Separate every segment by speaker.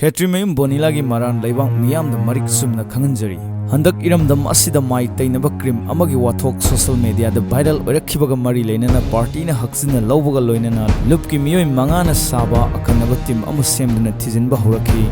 Speaker 1: Khetrimayum Bonila gi maran leibang miyam da marik sumna khanganjari. Handak iramdam asida mai tainaba krim amagi wathok social media da viral oirakhibaga mari leinana party na haksina lawbaga loinana lupki miyoi mangana saba akanaba team amu semduna thijinba horakhi.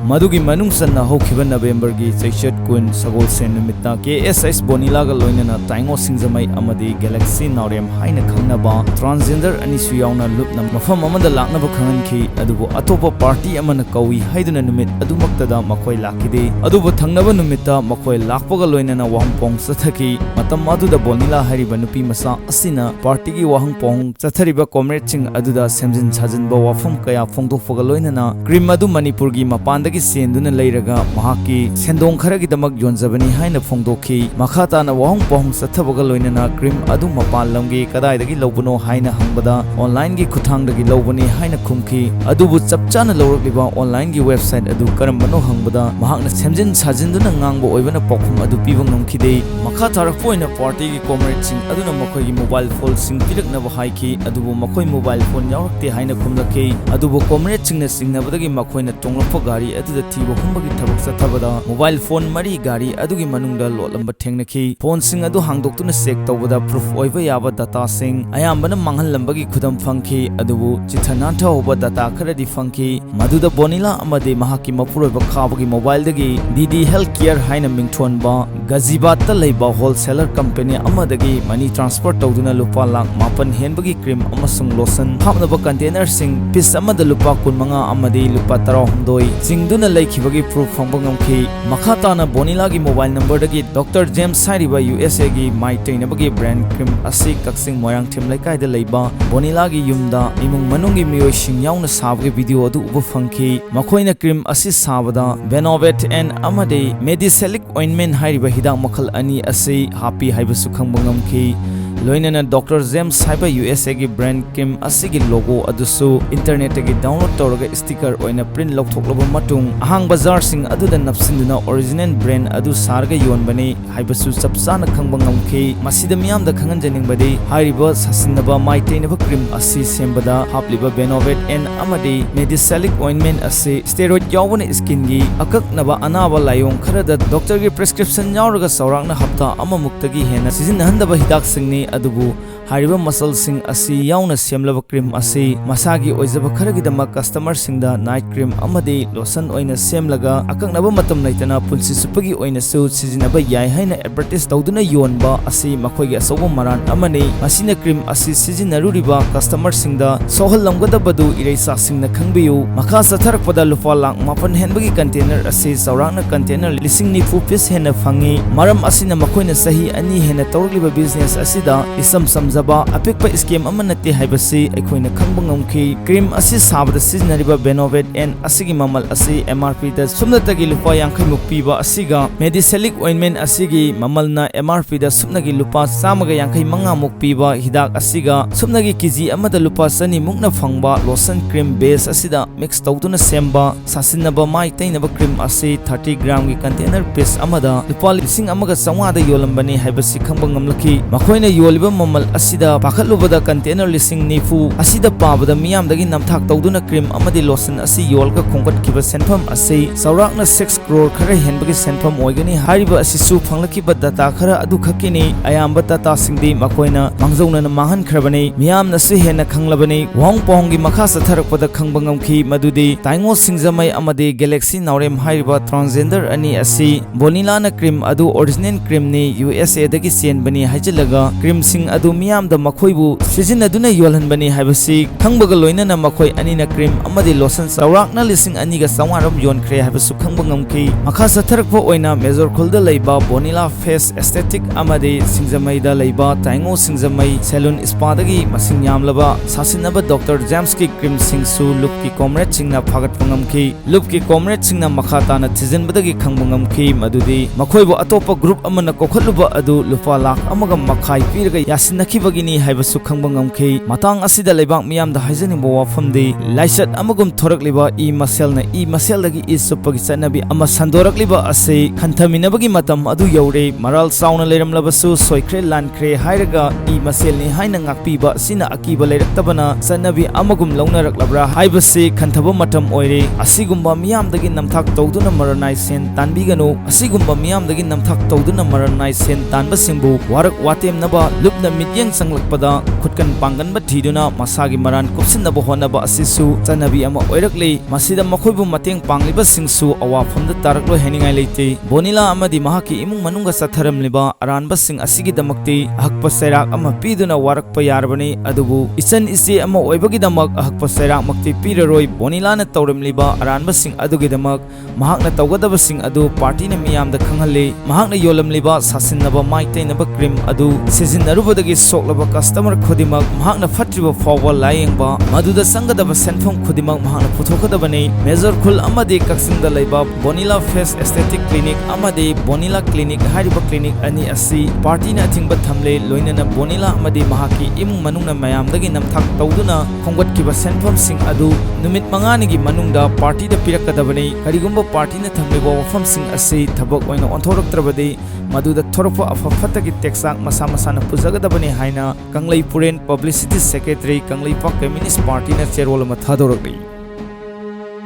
Speaker 1: Madugi manungsanna hokhiba November gi chaichat kun sagol sen numitna KSS Bonila ga loinana taingo singjamai amadi Galaxy Naurem haina khangnaba transgender ani su yauna lupna mafam amada laknaba khanganki adubu atopa party amana kawi haiduna numit adumaktada makoi lakide adubu thangnaba numitta makoi lakpaga loinana wahangpong sathaki matam aduda Bonila hariba nupi masa asina party gi wahangpong chathariba comrade sing aduda semjin chajinba wafam kaya phongdokpaga loinana cream adu Manipur gi mapanda Senduna Lairaga, Mahaki, Sendong Karagidamak Yonzabani, Haina Fongdoki, Makata, Wahong Pong, Satabagaloinana, Grim Adu Mapalangi, Kadai the Gilobuno, Haina Hambada, online gi Kutang the Gilobani, Haina Kumki, Adubu Sapchana Loriba, online gi website Adu Karambano Hambada, Mahakna Semjin Sajinduna Ngango, even a Pokum Adu Pivangam Kide, Makata point a party comrade sing Aduna Makoi mobile phone sing Pirak Navahaiki, Adubu Makoi mobile phone York, Haina Kumlaki, Adubu comrade sing the sing Navagi Makoina Tongapagari. The Tibo Humbagi Tabak Satabada, mobile phone Mari Gari, Adugi Manunda, Lolamba Techniki, phone sing Adu Hangdok Sek Tawada, proof Oiva Yaba data sing, Ayambana Mangal Lambagi Kudam Funky, Adubu, Chitananta over data Karadi Funky, Maduda Bonila Amade Mahaki Mapura Bakabagi Mobile Dagi, DD Healthcare Haina Mingtuan Ba, Gazibata Labor Wholesaler Company Amadagi, Money Transport Toduna Lupa Lang, Mapan Henbagi Cream Amasung Lawson, Hamnaba Container Sing, Pisamada Lupa Kunmanga Amadi Lupatara Hondoi, Sing Duna Lakibagi proof from Bangamki, Makatana Bonila gi mobile number dagi Dr. James Sariba USA gi my tainabagi brand cream asi kaksing moyang team like the Laiba, Bonila gi Yumda, Imung Manungi Mio Shing Yauna Sabge video du Ubu Funky, Makoina cream asi Sabada, Benovet and Amade, Medicelic ointment Hariba Hida Makal Ani Asi, Happy Hibasukang Bangamki. Loinana Dr. James Saiba USA gi brand Kim asigi logo adusu internet gi download toraga sticker oina print lokthokloba matung ahang bazar sing aduda napsinduna original brand adu sarga yonbani haibasu sapsana khangba ngamki masida miyam da khangan janing badi hariba sasinaba maiteinaba cream asi sembada hapliba Benovet and amadi Medicelic ointment asi steroid yawna skin gi akaknaba anaba layong kharada doctor gi prescription yawraga sawrakna hapta ama muktagi hena sizinhandaba hidak singni adubu hariba muscle sing asi yauna semlaba cream asi masagi oizaba kharagidama customer singda night cream amadi lotion oina semlaga akaknaba matam naitana punsi supagi oina su sizinaba yai haina advertise tawduna yonba asi makoigi asobo maran amani masina cream asi sizinaruriba customer singda sohal lamgadabadu ireisa singna khangbiyu makha satharakpada lupa lang mapan henbagi container asi saurangna container lising ni fu piece hena phangi maram asina makoina sahi ani hena tawriba business asida isam samjaba apikpa scheme amanati haibasi aikoina khangba ngamki cream asi sabada sizinariba Benovet and asigi mamal asi MRP da sumnatagi lupa 50 muk piba asiga Medicelic ointment asigi mamalna MRP da sumnagi lupa 150 muk piba hidak asiga sumnagi kg amada lupa sani mukna phangba lotion cream base asida mix tawduna semba sasinaba mai tainaba cream asi 30 gram gi container piece amada lupa 1,500 da yolambani haibasi khangba ngamlaki makoina yoliba mamal asida pakhatlubada container lising nifu asida pabada miyam dagi namthak tawduna cream amadi lotion asi yolga khongkat kiba senfam asi saurakna 6 crore khara henbagi senfam oigani hariba asisu phanglakiba data khara adu khakini ayamba data singdi makoina mangjauna na mahan khrabani miyam na se hena khanglabani wangponggi makha satharakpada khangbangam madudi taingo singjamai amadi Galaxy Naurem hariba transgender ani asi Bonila na cream adu original cream ni USA dagi senbani hajalaga cream sing adu miyam da makoibu sizinaduna yolhanbani haibasi khangbaga loinana makoi anina cream amadi lotion saurakna lising aniga sawaram yonkre haibasu khangbangam makha satharakpa oina major khulda leiba Bonila face aesthetic amadi singjamai da leiba taingo singjamai salon spa dagi masing yamlaba sasinaba Dr. James ki cream sing su look ki comrade singna phagat pangam look ki comrade singna makha tana thizinbadagi khangbangam madudi makoibu atopa group amana kokhaluba adu lupa lakh amaga makhai piraga yasinaki ꯂꯩꯕꯒꯤꯅꯤ ꯍꯥꯏꯕꯁꯨ ꯈꯪꯕ ꯉꯝꯈꯤ ꯃꯇꯥꯡ ꯑꯁꯤꯗ ꯂꯩꯕꯥꯛ ꯃꯤꯌꯥꯝꯗ ꯍꯥꯏꯖꯅꯤꯡꯕ ꯋꯥꯐꯝꯗꯤ ꯂꯥꯏꯆꯠ ꯑꯃꯒꯨꯝ ꯊꯣꯔꯛꯂꯤꯕ ꯏ ꯃꯁꯦꯜꯅ ꯏ ꯃꯁꯦꯜꯗꯒꯤ ꯏ ꯆꯨꯞꯄꯒꯤ ꯆꯠꯅꯕꯤ ꯑꯃ ꯁꯟꯗꯣꯔꯛꯂꯤꯕ ꯑꯁꯤ ꯈꯟꯊꯃꯤꯟꯅꯕꯒꯤ ꯃꯇꯝ ꯑꯗꯨ ꯌꯧꯔꯦ ꯃꯔꯥꯜ ꯆꯥꯎꯅ ꯂꯩꯔꯝꯂꯕꯁꯨ ꯁꯣꯏꯈ꯭ꯔꯦ ꯂꯥꯟꯈ꯭ꯔꯦ ꯍꯥꯏꯔꯒ ꯏ ꯃꯁꯦꯜꯅꯤ ꯍꯥꯏꯅ ꯉꯥꯛꯄꯤꯕ ꯑꯁꯤꯅ ꯑꯀꯤꯕ ꯂꯩꯔꯛꯇꯕꯅ ꯆꯠꯅꯕꯤ ꯑꯃꯒꯨꯝ ꯂꯧꯅꯔꯛꯂꯕ꯭ꯔꯥ ꯍꯥꯏꯕꯁꯤ ꯈꯟꯊꯕ ꯃꯇꯝ ꯑꯣꯏꯔꯦ ꯑꯁꯤꯒꯨꯝꯕ ꯃꯤꯌꯥꯝꯗꯒꯤ ꯅꯝꯊꯥꯛ ꯇꯧꯗꯨꯅ ꯃꯔꯟꯅꯥꯏ ꯁꯦꯟ ꯇꯥꯟꯕꯤꯒꯅꯨ ꯑꯁꯤꯒꯨꯝꯕ ꯃꯤꯌꯥꯝꯗꯒꯤ ꯅꯝꯊꯥꯛ ꯇꯧꯗꯨꯅ ꯃꯔꯟꯅꯥꯏ ꯁꯦꯟ ꯇꯥꯟꯕꯁꯤꯡꯕꯨ ꯋꯥꯔꯛ ꯋꯥꯇꯦꯝꯅꯕ ꯂꯨꯞꯅ ꯃꯤꯠꯌꯦꯡ ꯆꯪꯂꯛꯄꯗ ꯈꯨꯠꯀꯟ ꯄꯥꯡꯒꯟꯕ ꯊꯤꯗꯨꯅ ꯃꯁꯥꯒꯤ ꯃꯔꯥꯟ ꯀꯨꯞꯁꯤꯟꯅꯕ ꯍꯣꯠꯅꯕ ꯑꯁꯤꯁꯨ ꯆꯠꯅꯕꯤ ꯑꯃ ꯑꯣꯏꯔꯛꯂꯤ ꯃꯁꯤꯗ ꯃꯈꯣꯏꯕꯨ ꯃꯇꯦꯡ ꯄꯥꯡꯂꯤꯕꯁꯤꯡꯁꯨ ꯑꯋꯥꯐꯝꯗ ꯇꯥꯔꯛꯂꯣꯏ ꯍꯥꯏꯅꯤꯡꯉꯥꯏ ꯂꯩꯇꯦ ꯕꯣꯅꯤꯂꯥ ꯑꯃꯗꯤ ꯃꯍꯥꯛꯀꯤ ꯏꯃꯨꯡ ꯃꯅꯨꯡꯒ ꯆꯠꯊꯔꯝꯂꯤꯕ ꯑꯔꯥꯟꯕꯁꯤꯡ ꯑꯁꯤꯒꯤꯗꯃꯛꯇꯤ ꯑꯍꯛꯄ ꯆꯩꯔꯥꯛ ꯑꯃ ꯄꯤꯗꯨꯅ ꯋꯥꯔꯛꯄ ꯌꯥꯔꯕꯅꯤ ꯑꯗꯨꯕꯨ ꯏꯆꯟ ꯏꯆꯦ ꯑꯃ ꯑꯣꯏꯕꯒꯤꯗꯃꯛ ꯑꯍꯛꯄ ꯆꯩꯔꯥꯛꯃꯛꯇꯤ ꯄꯤꯔꯔꯣꯏ ꯕꯣꯅꯤꯂꯥꯅ ꯇꯧꯔꯝꯂꯤꯕ ꯑꯔꯥꯟꯕꯁꯤꯡ ꯑꯗꯨꯒꯤꯗꯃꯛ ꯃꯍꯥꯛꯅ ꯇꯧꯒꯗꯕꯁꯤꯡ ꯑꯗꯨ ꯄꯥꯔꯇꯤꯅ ꯃꯤꯌꯥꯝꯗ ꯈꯪꯍꯜꯂꯤ ꯃꯍꯥꯛꯅ ꯌꯣꯜꯂꯝꯂꯤꯕ ꯁꯥꯁꯤꯟꯅꯕ ꯃꯥꯏ ꯇꯩꯅꯕ ꯀ꯭ꯔꯤꯝ ꯑꯗꯨ ꯁꯤꯖꯤꯟꯅꯔꯨꯕꯗꯒꯤ ꯁꯣꯛꯂꯕ ꯀꯁꯇꯃꯔ ꯈꯨꯗꯤꯡꯃꯛ ꯃꯍꯥꯛꯅ ꯐꯠꯇ꯭ꯔꯤꯕ ꯐꯥꯎꯕ ꯂꯥꯌꯦꯡꯕ ꯃꯗꯨꯗ ꯆꯪꯒꯗꯕ ꯁꯦꯟꯐꯝ ꯈꯨꯗꯤꯡꯃꯛ ꯃꯍꯥꯛꯅ ꯄꯨꯊꯣꯛꯀꯗꯕꯅꯤ ꯃꯦꯖꯔ ꯈꯨꯜ ꯑꯃꯗꯤ ꯀꯛꯆꯤꯡꯗ ꯂꯩꯕ ꯕꯣꯅꯤꯂꯥ ꯐꯦꯁ ꯑꯦꯁꯊꯦꯇꯤꯛ ꯀ꯭ꯂꯤꯅꯤꯛ ꯑꯃꯗꯤ ꯕꯣꯅꯤꯂꯥ ꯀ꯭ꯂꯤꯅꯤꯛ ꯍꯥꯏꯔꯤꯕ ꯀ꯭ꯂꯤꯅꯤꯛ ꯑꯅꯤ ꯑꯁꯤ ꯄꯥꯔꯇꯤꯅ ꯑꯊꯤꯡꯕ ꯊꯝꯂꯦ ꯂꯣꯏꯅꯅ ꯕꯣꯅꯤꯂꯥ ꯑꯃꯗꯤ ꯃꯍꯥꯛꯀꯤ ꯏꯃꯨꯡ ꯃꯅꯨꯡꯅ ꯃꯌꯥꯝꯗꯒꯤ ꯅꯝꯊꯥꯛ ꯇꯧꯗꯨꯅ ꯈꯣꯝꯒꯠꯈꯤꯕ ꯁꯦꯟꯐꯝꯁꯤꯡ ꯑꯗꯨ ꯅꯨꯃꯤꯠ 5ꯅꯤꯒꯤ ꯃꯅꯨꯡꯗ ꯄꯥꯔꯇꯤꯗ ꯄꯤꯔꯛꯀꯗꯕꯅꯤ ꯀꯔꯤꯒꯨꯝꯕ ꯄꯥꯔꯇꯤꯅ ꯊꯝꯂꯤꯕ ꯋꯥꯐꯝꯁꯤꯡ ꯑꯁꯤ ꯊꯕꯛ ꯑꯣꯏꯅ ꯑꯣꯟꯊꯣꯔꯛꯇ꯭ꯔꯕꯗꯤ ꯃꯗꯨꯗ ꯊꯣꯔꯛꯄ ꯑꯐ ꯐꯠꯇꯒꯤ ꯇꯦꯛꯆꯥꯛ ꯃꯁꯥ ꯃꯁꯥꯅ ꯄꯨꯖꯒꯗꯕꯅꯤ ꯍꯥꯏꯅ ꯀꯪꯂꯩꯄꯨꯔꯦꯟ ꯄꯕ꯭ꯂꯤꯁꯤꯇꯤ ꯁꯦꯀ꯭ꯔꯦꯇꯔꯤ ꯀꯪꯂꯩꯄꯥꯛ ꯀꯝꯃ꯭ꯌꯨꯅꯤꯁꯠ ꯄꯥꯔꯇꯤꯅ ꯆꯦꯔꯣꯜ ꯑꯃ ꯊꯥꯗꯣꯔꯛꯂꯤ